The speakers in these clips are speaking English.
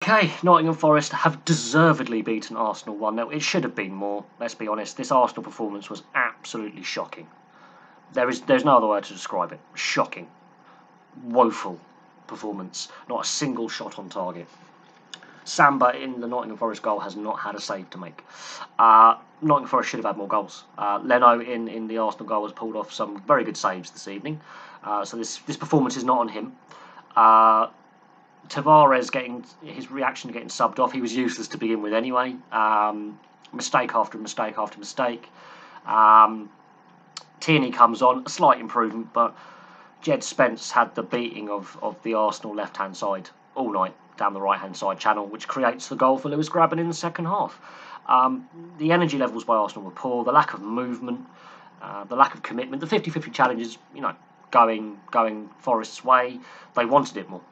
Okay, Nottingham Forest have deservedly beaten Arsenal 1-0. It should have been more, let's be honest. This Arsenal performance was absolutely shocking. There's no other word to describe it. Shocking. Woeful performance. Not a single shot on target. Samba in the Nottingham Forest goal has not had a save to make. Nottingham Forest should have had more goals. Leno in the Arsenal goal has pulled off some very good saves this evening. So this performance is not on him. Tavares getting his reaction to getting subbed off. He was useless to begin with anyway. Mistake after mistake after mistake. Tierney comes on, a slight improvement, but Jed Spence had the beating of the Arsenal left-hand side all night down the right-hand side channel, which creates the goal for Lewis Grabban in the second half. The energy levels by Arsenal were poor, the lack of movement, the lack of commitment, the 50-50 challenges, going Forest's way. They wanted it more.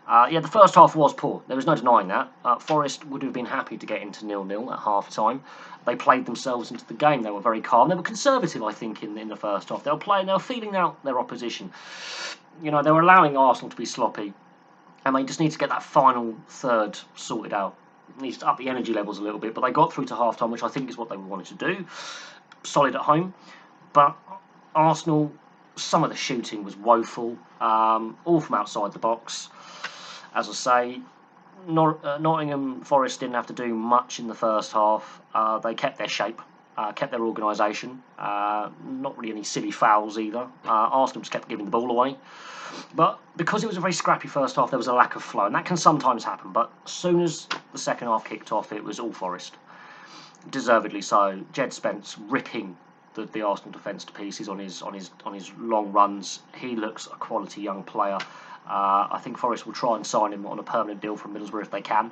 The first half was poor. There was no denying that. Forest would have been happy to get into 0-0 at half-time. They played themselves into the game. They were very calm. They were conservative, I think, in the first half. They were feeling out their opposition. They were allowing Arsenal to be sloppy, and they just need to get that final third sorted out. It needs to up the energy levels a little bit, but they got through to half-time, which I think is what they wanted to do. Solid at home, but Arsenal, some of the shooting was woeful, all from outside the box. As I say, Nottingham Forest didn't have to do much in the first half. They kept their shape, kept their organisation. Not really any silly fouls either. Arsenal just kept giving the ball away. But because it was a very scrappy first half, there was a lack of flow, and that can sometimes happen. But as soon as the second half kicked off, it was all Forest. Deservedly so. Jed Spence ripping the Arsenal defence to pieces on his long runs. He looks a quality young player. I think Forest will try and sign him on a permanent deal from Middlesbrough if they can,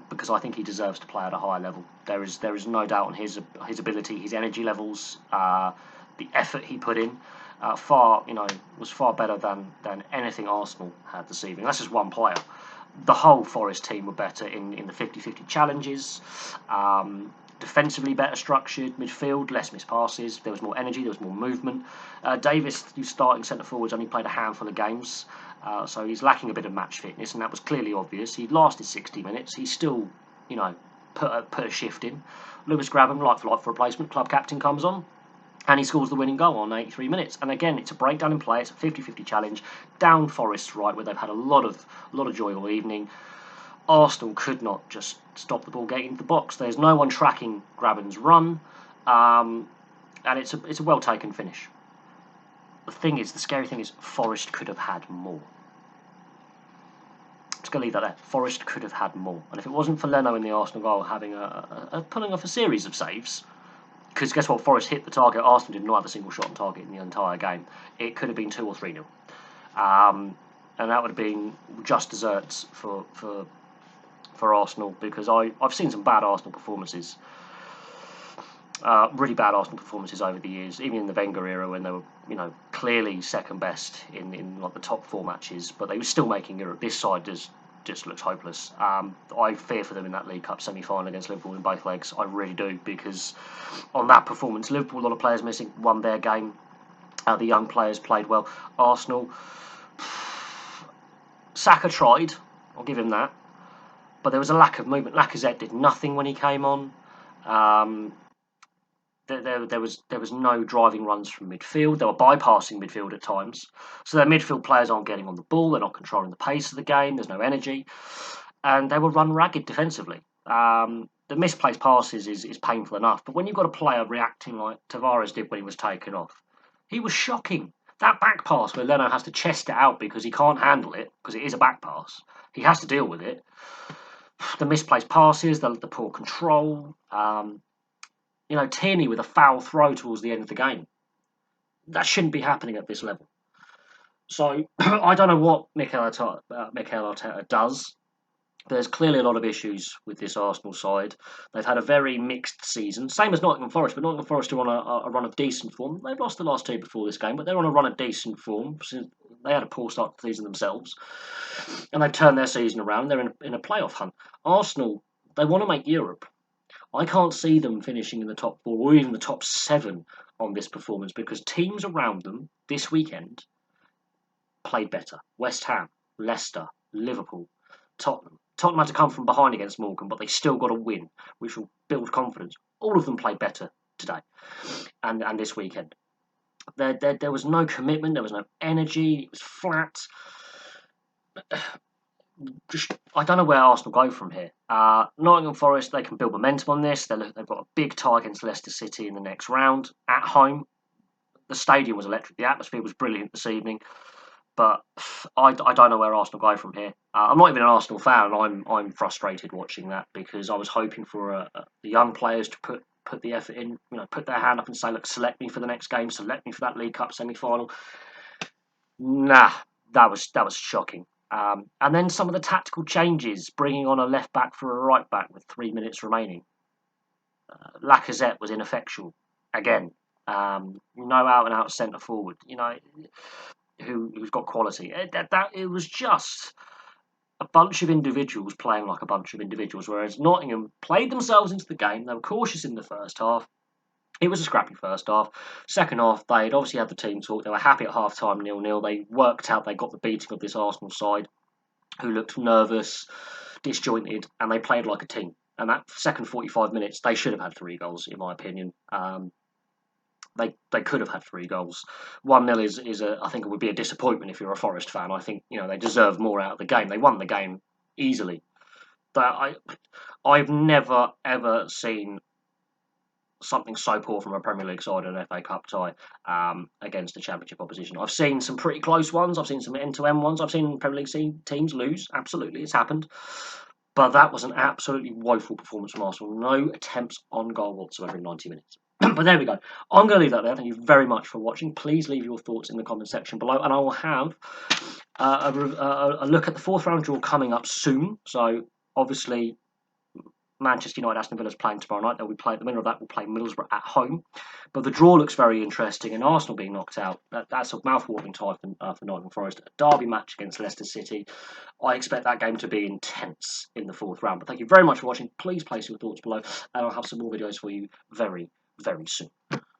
because I think he deserves to play at a higher level. There is no doubt on his ability, his energy levels, the effort he put in. Was far better than anything Arsenal had this evening. That's just one player. The whole Forest team were better in the 50-50 challenges. Defensively better structured, midfield, less missed passes, there was more energy, there was more movement. Davis, who's starting centre forwards, only played a handful of games, so he's lacking a bit of match fitness, and that was clearly obvious. He lasted 60 minutes, he still, put a shift in. Lewis Grabban, like for replacement, club captain, comes on, and he scores the winning goal on 83 minutes. And again, it's a breakdown in play, it's a 50-50 challenge, down Forest's right, where they've had a lot of joy all evening. Arsenal could not just stop the ball getting into the box. There's no one tracking Grabban's run, and it's a well taken finish. The scary thing is, Forest could have had more. Just gonna leave that there. Forest could have had more, and if it wasn't for Leno in the Arsenal goal having pulling off a series of saves, because guess what, Forest hit the target. Arsenal did not have a single shot on target in the entire game. It could have been 2 or 3-0, and that would have been just desserts for Arsenal, because I've seen some bad Arsenal performances, really bad Arsenal performances over the years, even in the Wenger era when they were, clearly second best in like the top 4 matches, but they were still making Europe. This side just looks hopeless. I fear for them in that League Cup semi-final against Liverpool in both legs. I really do, because on that performance, Liverpool, a lot of players missing, won their game. The young players played well. Arsenal, Saka tried, I'll give him that. But there was a lack of movement. Lacazette did nothing when he came on. There was no driving runs from midfield. They were bypassing midfield at times. So their midfield players aren't getting on the ball. They're not controlling the pace of the game. There's no energy. And they were run ragged defensively. The misplaced passes is painful enough. But when you've got a player reacting like Tavares did when he was taken off, he was shocking. That back pass where Leno has to chest it out because he can't handle it, because it is a back pass. He has to deal with it. The misplaced passes, the poor control, Tierney with a foul throw towards the end of the game. That shouldn't be happening at this level. So I don't know what Mikel Arteta does. There's clearly a lot of issues with this Arsenal side. They've had a very mixed season, same as Nottingham Forest, but Nottingham Forest are on a run of decent form. They've lost the last 2 before this game, but they're on a run of decent form. They had a poor start to the season themselves, and they've turned their season around. They're in a playoff hunt. Arsenal, they want to make Europe. I can't see them finishing in the top 4 or even the top 7 on this performance, because teams around them this weekend played better. West Ham, Leicester, Liverpool, Tottenham. Tottenham had to come from behind against Morecambe, but they still got a win, which will build confidence. All of them played better today and this weekend. There was no commitment, there was no energy, it was flat. I don't know where Arsenal go from here. Nottingham Forest, they can build momentum on this. They've got a big tie against Leicester City in the next round at home. The stadium was electric. The atmosphere was brilliant this evening. But I don't know where Arsenal go from here. I'm not even an Arsenal fan. I'm frustrated watching that because I was hoping for the young players to put the effort in. Put their hand up and say, look, select me for the next game. Select me for that League Cup semi-final. Nah, that was shocking. And then some of the tactical changes, bringing on a left back for a right back with 3 minutes remaining. Lacazette was ineffectual again. No out and out centre forward. Who's got quality. It was just a bunch of individuals playing like a bunch of individuals, whereas Nottingham played themselves into the game. They were cautious in the first half. It was a scrappy first half. Second half, they'd obviously had the team talk. They were happy at half-time, 0-0. They worked out they got the beating of this Arsenal side, who looked nervous, disjointed, and they played like a team. And that second 45 minutes, they should have had 3 goals, in my opinion. They could have had 3 goals. 1-0 is I think it would be a disappointment if you're a Forest fan. I think they deserve more out of the game. They won the game easily. But I've never ever seen something so poor from a Premier League side in an FA Cup tie against a Championship opposition. I've seen some pretty close ones. I've seen some end-to-end ones. I've seen Premier League teams lose. Absolutely, it's happened. But that was an absolutely woeful performance from Arsenal. No attempts on goal whatsoever in 90 minutes. But there we go. I'm going to leave that there. Thank you very much for watching. Please leave your thoughts in the comment section below, and I will have a look at the 4th round draw coming up soon. So obviously, Manchester United, Aston Villa's playing tomorrow night. They'll be playing. The winner of that will play Middlesbrough at home. But the draw looks very interesting, and Arsenal being knocked out, that's a mouth-watering tie for Nottingham Forest. A derby match against Leicester City. I expect that game to be intense in the 4th round. But thank you very much for watching. Please place your thoughts below, and I'll have some more videos for you very, very soon.